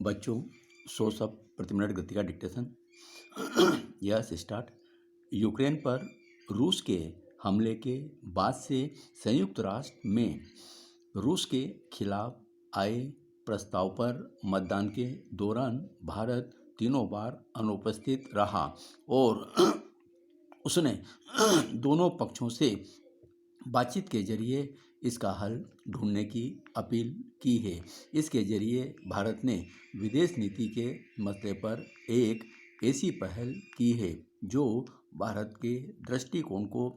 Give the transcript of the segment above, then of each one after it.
बच्चों 100 शब्द प्रति मिनट गति का डिक्टेशन। Yes start. यूक्रेन पर रूस के हमले के बाद से संयुक्त राष्ट्र में रूस के खिलाफ आए प्रस्ताव पर मतदान के दौरान भारत तीनों बार अनुपस्थित रहा और उसने दोनों पक्षों से बातचीत के जरिए इसका हल ढूंढने की अपील की है। इसके जरिए भारत ने विदेश नीति के मसले पर एक ऐसी पहल की है जो भारत के दृष्टिकोण को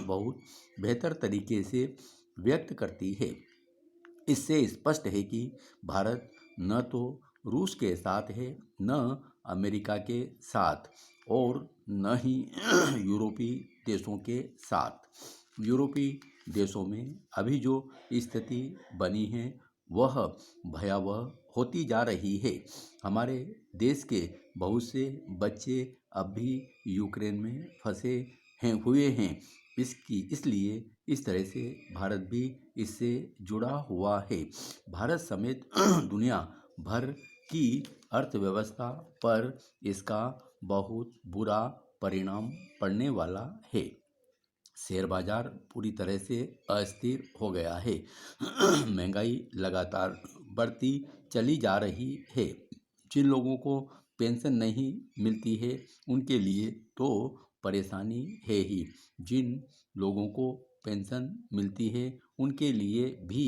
बहुत बेहतर तरीके से व्यक्त करती है। इससे स्पष्ट है कि भारत न तो रूस के साथ है, न अमेरिका के साथ और न ही यूरोपीय देशों के साथ। यूरोपीय देशों में अभी जो स्थिति बनी है वह भयावह होती जा रही है। हमारे देश के बहुत से बच्चे अब भी यूक्रेन में फंसे हुए हैं। इसलिए इस तरह से भारत भी इससे जुड़ा हुआ है। भारत समेत दुनिया भर की अर्थव्यवस्था पर इसका बहुत बुरा परिणाम पड़ने वाला है। शेयर बाजार पूरी तरह से अस्थिर हो गया है। महंगाई लगातार बढ़ती चली जा रही है। जिन लोगों को पेंशन नहीं मिलती है उनके लिए तो परेशानी है ही। जिन लोगों को पेंशन मिलती है उनके लिए भी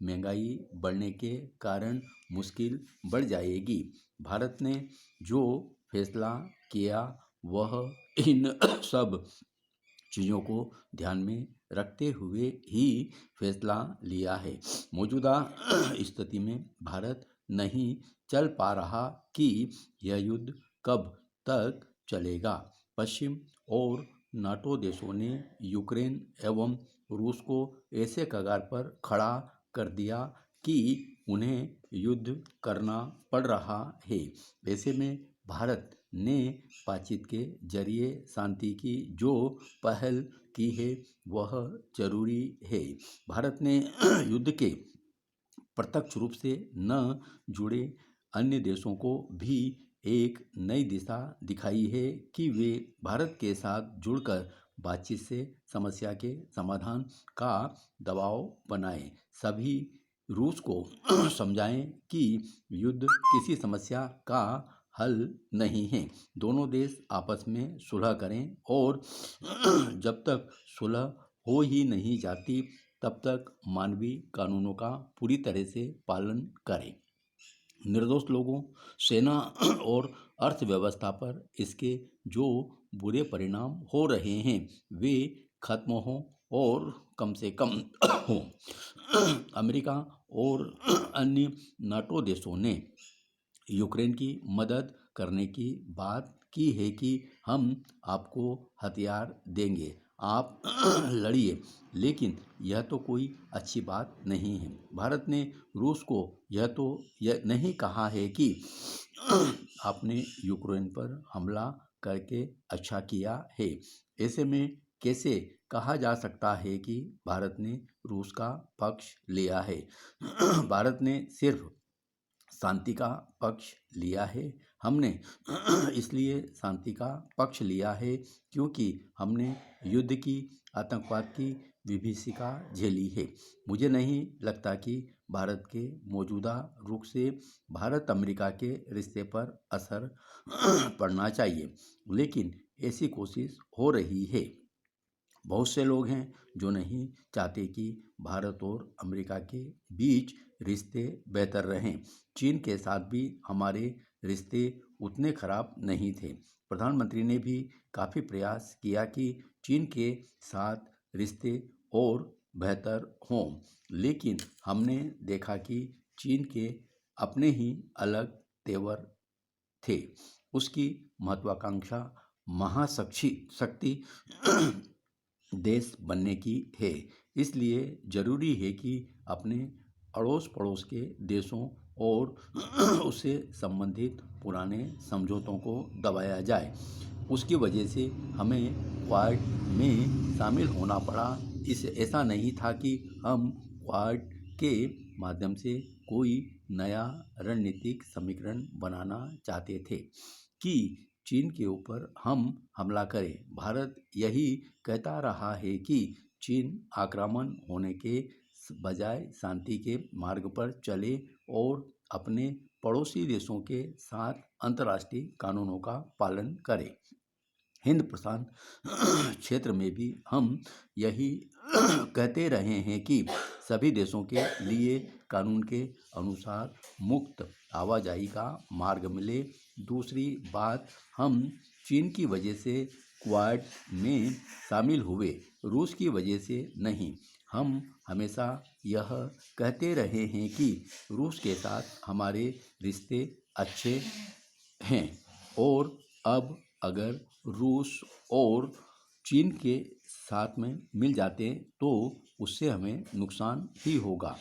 महंगाई बढ़ने के कारण मुश्किल बढ़ जाएगी। भारत ने जो फैसला किया वह इन सब चीज़ों को ध्यान में रखते हुए ही फैसला लिया है। मौजूदा स्थिति में भारत नहीं चल पा रहा कि यह युद्ध कब तक चलेगा। पश्चिम और नाटो देशों ने यूक्रेन एवं रूस को ऐसे कगार पर खड़ा कर दिया कि उन्हें युद्ध करना पड़ रहा है। ऐसे में भारत ने बातचीत के जरिए शांति की जो पहल की है वह जरूरी है। भारत ने युद्ध के प्रत्यक्ष रूप से न जुड़े अन्य देशों को भी एक नई दिशा दिखाई है कि वे भारत के साथ जुड़कर बातचीत से समस्या के समाधान का दबाव बनाएं। सभी रूस को समझाएं कि युद्ध किसी समस्या का हल नहीं है। दोनों देश आपस में सुलह करें और जब तक सुलह हो ही नहीं जाती तब तक मानवीय कानूनों का पूरी तरह से पालन करें। निर्दोष लोगों, सेना और अर्थव्यवस्था पर इसके जो बुरे परिणाम हो रहे हैं वे खत्म हों और कम से कम हों। अमेरिका और अन्य नाटो देशों ने यूक्रेन की मदद करने की बात की है कि हम आपको हथियार देंगे, आप लड़िए, लेकिन यह तो कोई अच्छी बात नहीं है। भारत ने रूस को यह नहीं कहा है कि आपने यूक्रेन पर हमला करके अच्छा किया है। ऐसे में कैसे कहा जा सकता है कि भारत ने रूस का पक्ष लिया है। भारत ने सिर्फ शांति का पक्ष लिया है। हमने इसलिए शांति का पक्ष लिया है क्योंकि हमने युद्ध की, आतंकवाद की विभीषिका झेली है। मुझे नहीं लगता कि भारत के मौजूदा रुख से भारत अमेरिका के रिश्ते पर असर पड़ना चाहिए, लेकिन ऐसी कोशिश हो रही है। बहुत से लोग हैं जो नहीं चाहते कि भारत और अमेरिका के बीच रिश्ते बेहतर रहें। चीन के साथ भी हमारे रिश्ते उतने खराब नहीं थे। प्रधानमंत्री ने भी काफ़ी प्रयास किया कि चीन के साथ रिश्ते और बेहतर हों, लेकिन हमने देखा कि चीन के अपने ही अलग तेवर थे। उसकी महत्वाकांक्षा महाशक्ति देश बनने की है। इसलिए ज़रूरी है कि अपने अड़ोस पड़ोस के देशों और उससे संबंधित पुराने समझौतों को दबाया जाए। उसकी वजह से हमें क्वाड में शामिल होना पड़ा। ऐसा नहीं था कि हम क्वाड के माध्यम से कोई नया रणनीतिक समीकरण बनाना चाहते थे कि चीन के ऊपर हम हमला करें। भारत यही कहता रहा है कि चीन आक्रामक होने के बजाय शांति के मार्ग पर चले और अपने पड़ोसी देशों के साथ अंतर्राष्ट्रीय कानूनों का पालन करे। हिंद प्रशांत क्षेत्र में भी हम यही कहते रहे हैं कि सभी देशों के लिए कानून के अनुसार मुक्त आवाजाही का मार्ग मिले। दूसरी बात, हम चीन की वजह से क्वाड में शामिल हुए, रूस की वजह से नहीं। हम हमेशा यह कहते रहे हैं कि रूस के साथ हमारे रिश्ते अच्छे हैं और अब अगर रूस और चीन के साथ में मिल जाते तो उससे हमें नुकसान ही होगा।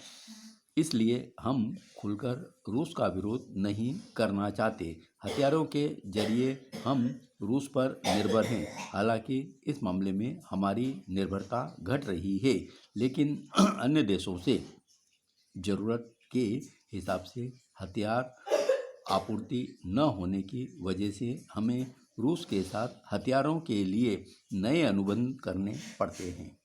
इसलिए हम खुलकर रूस का विरोध नहीं करना चाहते। हथियारों के जरिए हम रूस पर निर्भर हैं। हालांकि इस मामले में हमारी निर्भरता घट रही है, लेकिन अन्य देशों से ज़रूरत के हिसाब से हथियार आपूर्ति न होने की वजह से हमें रूस के साथ हथियारों के लिए नए अनुबंध करने पड़ते हैं।